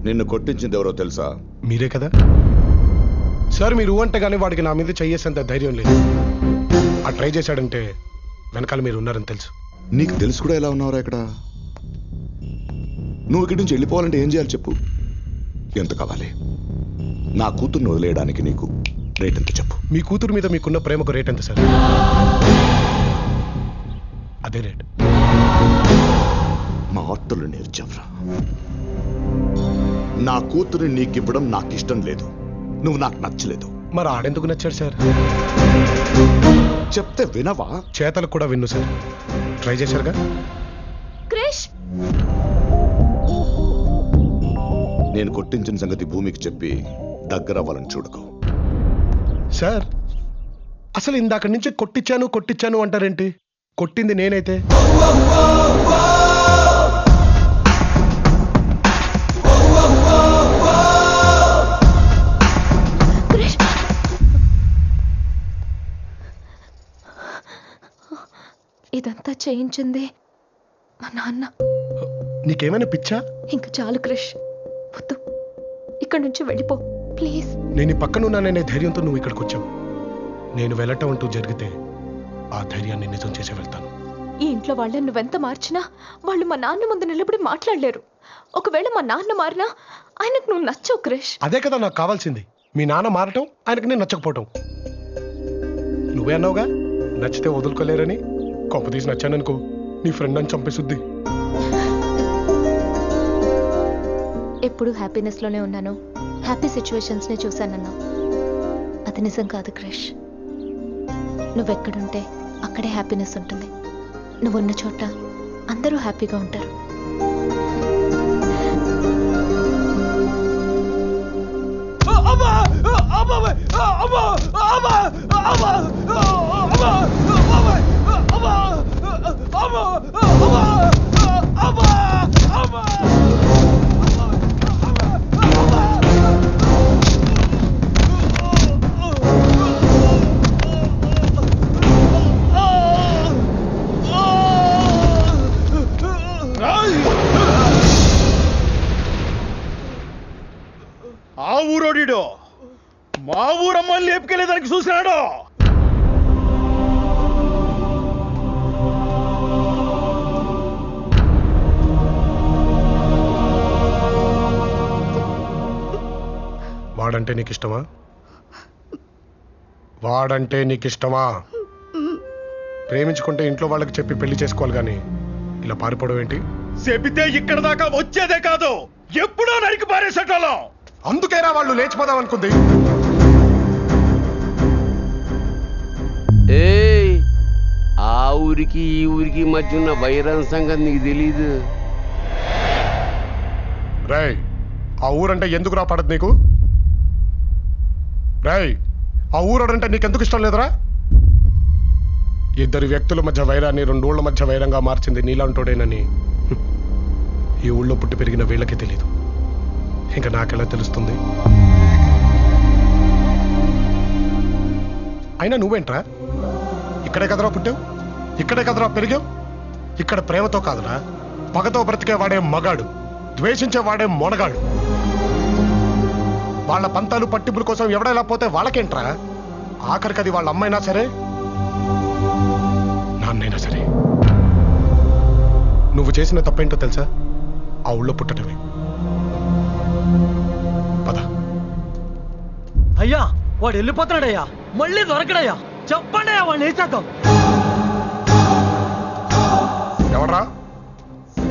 నిన్ను కొట్టించింది ఎవరో తెలుసా? మీరే కదా సార్. మీరు అంటే కానీ వాడికి నా మీద చెయ్యేసేంత ధైర్యం లేదు. ఆ ట్రై చేశాడంటే వెనకాల మీరు ఉన్నారని తెలుసు. నీకు తెలుసు కూడా ఎలా ఉన్నావురా ఇక్కడ? నువ్వు ఇక్కడి నుంచి వెళ్ళిపోవాలంటే ఏం చేయాలి చెప్పు? ఎంత కావాలి? నా కూతుర్ని వదిలేయడానికి నీకు రేట్ ఎంత చెప్పు? మీ కూతురు మీద మీకున్న ప్రేమకు రేట్ ఎంత సార్? అదే రేట్. మా ఆర్తలు నేర్చావురా. నా కూతురు నీకివ్వడం నాకు ఇష్టం లేదు. నువ్వు నాకు నచ్చలేదు. మరి ఆడెందుకు నచ్చాడు సార్? చెప్తే వినవా? చేతలకు కూడా విన్ను సార్. ట్రై చేశారుగా. క్రిష్, నేను కొట్టించిన సంగతి భూమికి చెప్పి దగ్గర అవ్వాలని చూడకు. సార్ అసలు ఇందాక నుంచి కొట్టించాను అంటారేంటి? కొట్టింది నేనైతే. క్రిష్, ఇదంతా చేయించింది మా నాన్న. నీకేమైనా పిచ్చా? ఇంక చాలు క్రిష్, వద్దు, ఇక్కడి నుంచి వెళ్ళిపో ప్లీజ్. నేను ఈ పక్కనున్నాననే ధైర్యంతో నువ్వు ఇక్కడికి వచ్చావు. నేను వెళ్ళటం అంటూ జరిగితే ఆ ధైర్యాన్ని నిజం చేసి వెళ్తాను. ఈ ఇంట్లో వాళ్ళని నువ్వెంత మార్చినా వాళ్ళు మా నాన్న ముందు నిలబడి మాట్లాడలేరు. ఒకవేళ మా నాన్న మారినా ఆయనకు నువ్వు నచ్చవు క్రిష్. అదే కదా నాకు కావాల్సింది. మీ నాన్న మారటం, ఆయనకు నేను నచ్చకపోవటం. నువ్వే అన్నావుగా నచ్చితే వదులుకోలేరని. కొంపతీసి నచ్చాననుకో నీ ఫ్రెండ్ అని చంపేసుద్ది. ఎప్పుడు హ్యాపీనెస్ లోనే ఉన్నాను, హ్యాపీ సిచ్యువేషన్స్ నే చూశానన్నా. అది నిజం కాదు క్రిష్. నువ్వెక్కడుంటే అక్కడే హ్యాపీనెస్ ఉంటుంది. నువ్వున్న చోట అందరూ హ్యాపీగా ఉంటారు. ఆ ఊరోడిడో మా ఊరమ్మని లేపుకెళ్ళేదానికి చూసినాడు. వాడంటే నీకు ఇష్టమా? ప్రేమించుకుంటే ఇంట్లో వాళ్ళకి చెప్పి పెళ్లి చేసుకోవాలి కానీ ఇలా పారిపోవడం ఏంటి? చెబితే ఇక్కడ దాకా వచ్చేదే కాదు, ఎప్పుడో నరికి పారేసేటోళ్ళం. అందుకేరా వాళ్ళు లేచిపోదాం అనుకుంది. ఏయ్, ఆ ఊరికి ఈ ఊరికి మధ్య ఉన్న వైరం సంగతి నీకు తెలీదు. రేయ్, ఆ ఊరంటే ఎందుకురా పడదు నీకు? రేయ్, ఆ ఊరంటే నీకెందుకు ఇష్టం లేదురా? ఇద్దరు వ్యక్తుల మధ్య వైరాన్ని రెండోళ్ల మధ్య వైరంగా మార్చింది నీలాంటోడేనని ఈ ఊళ్ళో పుట్టి పెరిగిన వీళ్ళకి తెలీదు. ఇంకా నాకెలా తెలుస్తుంది? అయినా నువ్వేంట్రా? ఇక్కడే కదరా పుట్టావు, ఇక్కడే కదరా పెరిగావు. ఇక్కడ ప్రేమతో కాదురా, పగతో బ్రతికే వాడే మగాడు, ద్వేషించే వాడే మొనగాడు. వాళ్ళ పంతాలు పట్టింపుల కోసం ఎవడైనా పోతే వాళ్ళకేంట్రా? ఆఖరికి అది వాళ్ళ అమ్మైనా సరే, నాన్నైనా సరే. నువ్వు చేసిన తప్పేంటో తెలుసా? ఆ ఊళ్ళో పుట్టడమే. పద. అయ్యా, వాడు వెళ్ళిపోతున్నాడయ్యా, మళ్ళీ దొరకడయ్యా. చెప్పండి అయ్యా, వాడిని వేసేద్దాం.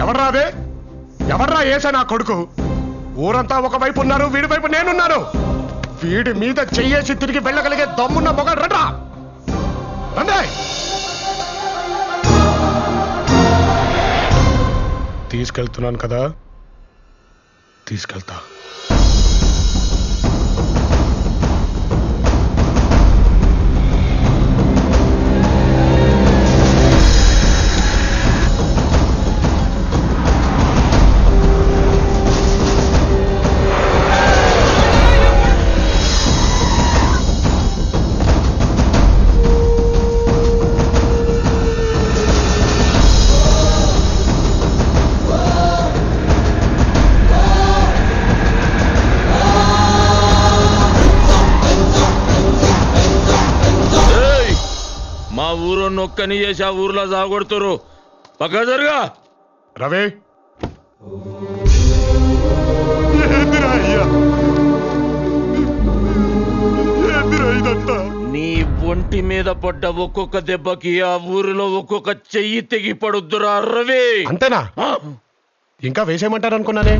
ఎవడ్రా అదే? ఎవడ్రా ఏసా నా కొడుకు? ఊరంతా ఒకవైపు ఉన్నారు, వీడి వైపు నేనున్నాను. వీడి మీద చెయ్యేసి తిరిగి వెళ్ళగలిగే దమ్మున్న మొగ రండ్రా. రండి. తీసుకెళ్తున్నాను కదా, తీసుకెళ్తా. మా ఊరు నొక్కని చేసి ఆ ఊర్లో సాగొడుతురు పక్క జరుగా. రవి ఏందిరా అయ్యా? ఏందిరా ఇదంతా? నీ ఒంటి మీద పడ్డ ఒక్కొక్క దెబ్బకి ఆ ఊరిలో ఒక్కొక్క చెయ్యి తెగి పడుద్దురా రవి. అంతేనా? ఇంకా వేసేయమంటారు అనుకున్నానే.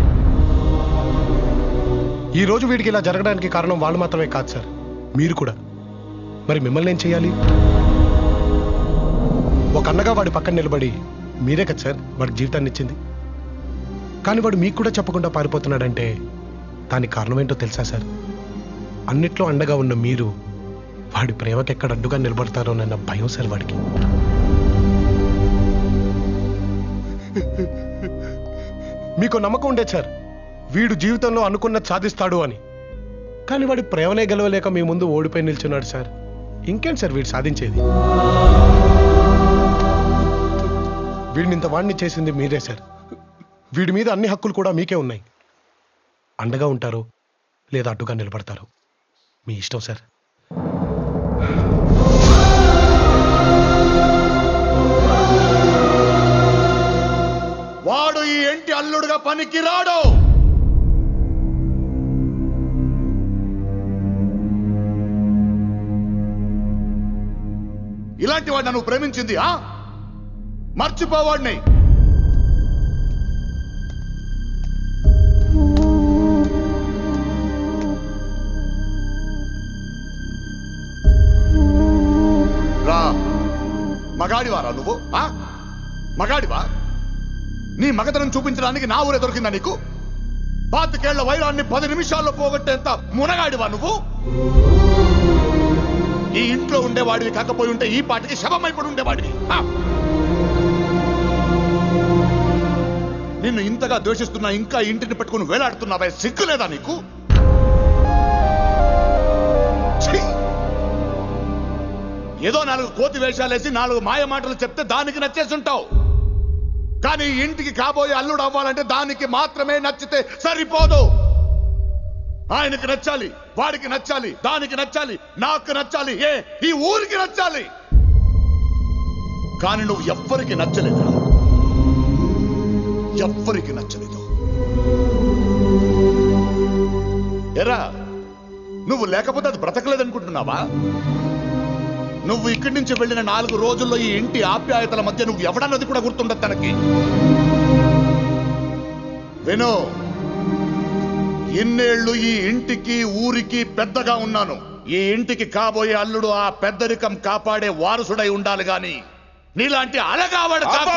ఈ రోజు వీడికి ఇలా జరగడానికి కారణం వాళ్ళు మాత్రమే కాదు సార్, మీరు కూడా. మరి మిమ్మల్ని ఏం చేయాలి? ఒక అన్నగా వాడి పక్కన నిలబడి మీరే కదా సార్ వాడికి జీవితాన్ని ఇచ్చింది. కానీ వాడు మీకు కూడా చెప్పకుండా పారిపోతున్నాడంటే దానికి కారణం ఏంటో తెలుసా సార్? అన్నిట్లో అండగా ఉన్న మీరు వాడి ప్రేమకి ఎక్కడ అడ్డుగా నిలబడతారోనన్న భయం సార్ వాడికి. మీకు నమ్మకం ఉండేది సార్ వీడు జీవితంలో అనుకున్నది సాధిస్తాడు అని. కానీ వాడి ప్రేమనే గెలవలేక మీ ముందు ఓడిపోయి నిల్చున్నాడు సార్. ఇంకేం సార్ వీడు సాధించేది? వీడిని ఇంత వాడిని చేసింది మీరే సార్. వీడి మీద అన్ని హక్కులు కూడా మీకే ఉన్నాయి. అండగా ఉంటారు లేదా అడ్డుగా నిలబడతారు మీ ఇష్టం సార్. వాడు ఈ ఇంటి అల్లుడుగా పనికి రాడు. ఇలాంటి వాడు నన్ను ప్రేమించింది మర్చిపోవాడిని. రా, మగాడివారా నువ్వు? మగాడివా? నీ మగతనం చూపించడానికి నా ఊరే దొరికిందా నీకు? 25 ఏళ్ల వైరాన్ని 10 నిమిషాల్లో పోగొట్టేంత మునగాడివా నువ్వు? ఈ ఇంట్లో ఉండేవాడివి కాకపోయి ఉంటే ఈ పాటికి శవమైపడి ఉండేవాడివి. నిన్ను ఇంతగా ద్వేషిస్తున్నా ఇంకా ఇంటిని పెట్టుకుని వేలాడుతున్నావే, సిగ్గులేదా నీకు? ఏదో 4 కోతి వేషాలేసి 4 మాయ మాటలు చెప్తే దానికి నచ్చేస్తుంటావు. కానీ ఇంటికి కాబోయే అల్లుడు అవ్వాలంటే దానికి మాత్రమే నచ్చితే సరిపోదు. ఆయనకి నచ్చాలి, వాడికి నచ్చాలి, దానికి నచ్చాలి, నాకు నచ్చాలి, ఈ ఊరికి నచ్చాలి. కానీ నువ్వు ఎవ్వరికి నచ్చలేదు, ఎవ్వరికి నచ్చలేదు. ఎరా, నువ్వు లేకపోతే అది బ్రతకలేదనుకుంటున్నావా? నువ్వు ఇక్కడి నుంచి వెళ్ళిన 4 రోజుల్లో ఈ ఇంటి ఆప్యాయతల మధ్య నువ్వు ఎవడన్నది కూడా గుర్తుండదు తనకి. విను, ఇన్నేళ్లు ఈ ఇంటికి ఊరికి పెద్దగా ఉన్నాను. ఈ ఇంటికి కాబోయే అల్లుడు ఆ పెద్దరికం కాపాడే వారసుడై ఉండాలి గాని నీలాంటి అలగావాడు కాదు.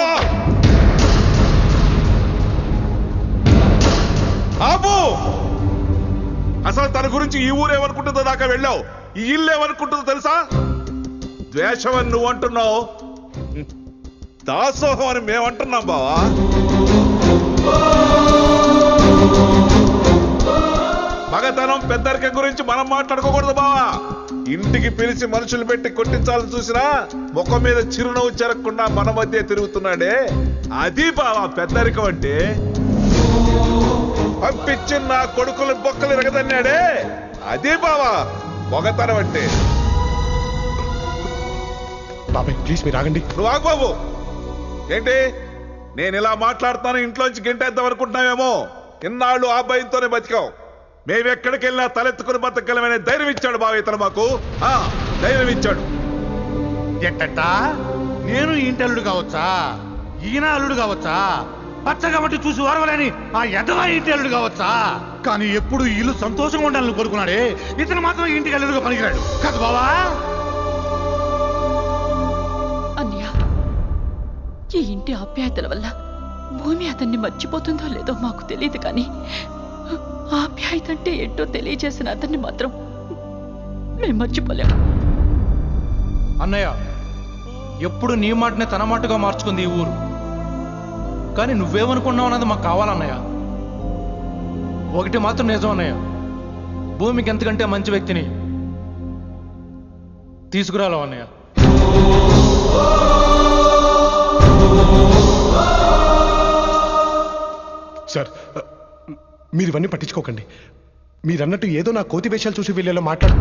అసలు తన గురించి ఈ ఊరు ఏమనుకుంటుందో దాకా వెళ్ళావు. ఈ ఇల్లు ఏమనుకుంటుందో తెలుసా? ద్వేషం అని నువ్వు అంటున్నావు, దాసోహం అని మేమంటున్నాం బావా. మగతనం పెద్దరికం గురించి మనం మాట్లాడుకోకూడదు బావా. ఇంటికి పిలిచి మనుషులు పెట్టి కొట్టించాలని చూసినా ముఖం మీద చిరునవ్వు చెరగకుండా మన మధ్య తిరుగుతున్నాడే, అది బావా పెద్దరికం అంటే. పంపించి నా కొడుకులు బొక్కలు ఎరగదన్నాడే, అదే బావా మగతనం అంటే. బాబాయ్ ప్లీజ్ మీరు ఆగండి. నువ్వు ఆగు బాబు. ఏంటి నేను ఇలా మాట్లాడుతాను ఇంట్లోంచి గెంటేద్దాం అనుకుంటున్నావేమో? ఇన్నాళ్ళు ఆ భయంతోనే బతికాం. మేమెక్కడికి వెళ్ళినా తలెత్తుకుని బతకగలమనే ధైర్యం ఇచ్చాడు బావ ఇతను మాకు. ధైర్యం ఇచ్చాడు. ఎట్టట నేను ఇంటి అల్లుడు కావచ్చా? ఈయన అల్లుడు కావచ్చా? పచ్చగా మట్టి చూసి వారవలేని ఆ ఎదవా ఇంటి అల్లుడు కావచ్చా? కానీ ఎప్పుడు ఇల్లు సంతోషంగా ఉండాలని కోరుకున్నాడే, ఇతను మాత్రం ఇంటికి అల్లుడుగా పనికిరాడు కదా బావా? అన్నయ్య, ఈ ఇంటి ఆప్యాయతల వల్ల భూమి అతన్ని మర్చిపోతుందో లేదో మాకు తెలియదు, కానీ ఆప్యాయత అంటే ఏంటో తెలియజేసిన అతన్ని మాత్రం మేము మర్చిపోలేము. అన్నయ్య, ఎప్పుడు నీ మాటనే తన మాటగా మార్చుకుంది ఈ ఊరు. కానీ నువ్వేమనుకున్నావు అన్నది మాకు కావాలన్నయ్య. ఒకటి మాత్రం నిజం అన్నయ్య, భూమికి ఎంతకంటే మంచి వ్యక్తిని తీసుకురాలేవు అన్నయ్య. సార్ మీరు ఇవన్నీ పట్టించుకోకండి. మీరన్నట్టు ఏదో నా కోతి వేషాలు చూసి వీళ్ళలో మాట్లాడు.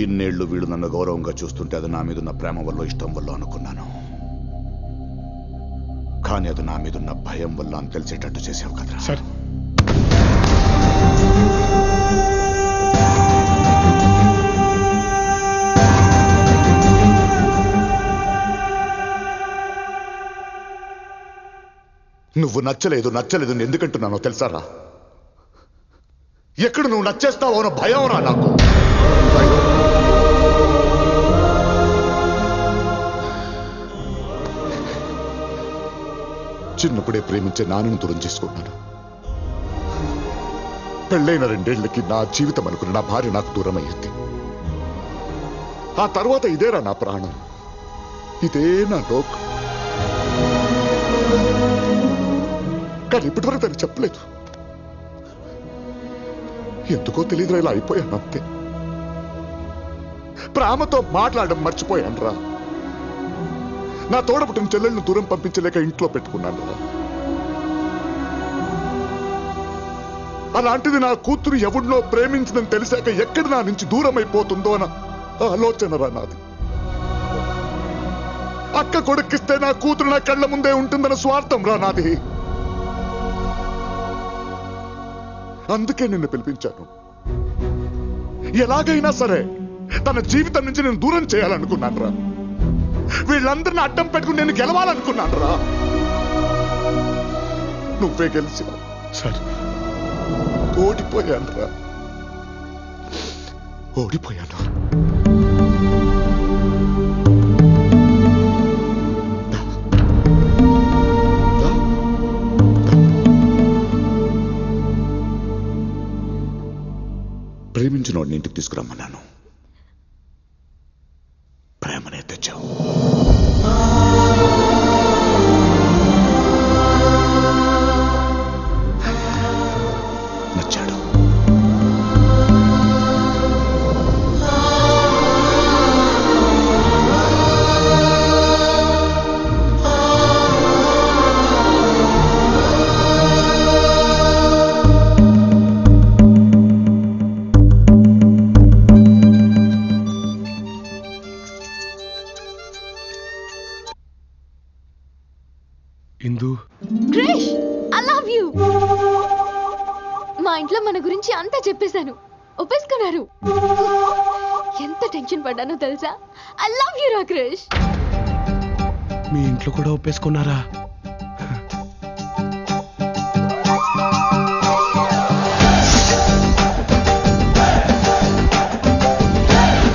ఇన్నేళ్లు వీడు నన్ను గౌరవంగా చూస్తుంటే అది నా మీదున్న ప్రేమ వల్ల ఇష్టం వల్ల అనుకున్నాను. కానీ అది నా మీదున్న భయం వల్ల అని తెలిసేటట్టు చేసావు కదరా. సార్ నువ్వు నచ్చలేదు నచ్చలేదు ఎందుకంటున్నానో తెలుసారా? ఎక్కడ నువ్వు నచ్చేస్తావో అన్న భయం రా నాకు. చిన్నప్పుడే ప్రేమించే నాన్నను దూరం చేసుకున్నాను. పెళ్ళైన 2 ఏళ్లకి నా జీవితం అనుకున్న నా భార్య నాకు దూరం అయ్యింది. ఆ తర్వాత ఇదేరా నా ప్రాణం, ఇదే నా లోకం. కానీ ఇప్పటివరకు తనకు చెప్పలేదు. ఎందుకో తెలియదురా, ఇలా అయిపోయాను అంతే. ప్రేమతో మాట్లాడడం మర్చిపోయాను రా. నా తోడపుట్టిన చెల్లెళ్ళను దూరం పంపించలేక ఇంట్లో పెట్టుకున్నాను రా. అలాంటిది నా కూతురు ఎవడినో ప్రేమించిందని తెలిసాక ఎక్కడ నా నుంచి దూరం అయిపోతుందో అన్న ఆలోచన రా నాది. అక్క కొడుకిస్తే నా కూతురు నా కళ్ళ ముందే ఉంటుందన్న స్వార్థం రా నాది. అందుకే నిన్ను పిలిపించాను. ఎలాగైనా సరే తన జీవితం నుంచి నేను దూరం చేయాలనుకున్నాను రా. వీళ్ళందరిని అడ్డం పెట్టుకుని నేను గెలవాలనుకున్నాను రా. నువ్వే గెలిచినావు. సార్ ఓడిపోయాను రా, ఓడిపోయాను. ప్రేమించినోడిని ఇంటికి తీసుకురమ్మన్నాను. ప్రేమనే తెచ్చావు. నచ్చాడు. ఇందు క్రిష్, ఐ లవ్ యూ. మా ఇంట్లో మన గురించి అంతా చెప్పేశాను, ఒప్పేసుకున్నారు. ఎంత టెన్షన్ పడ్డానో తెలుసా? ఐ లవ్ యూ రా క్రిష్. మీ ఇంట్లో కూడా ఒప్పేసుకున్నారా?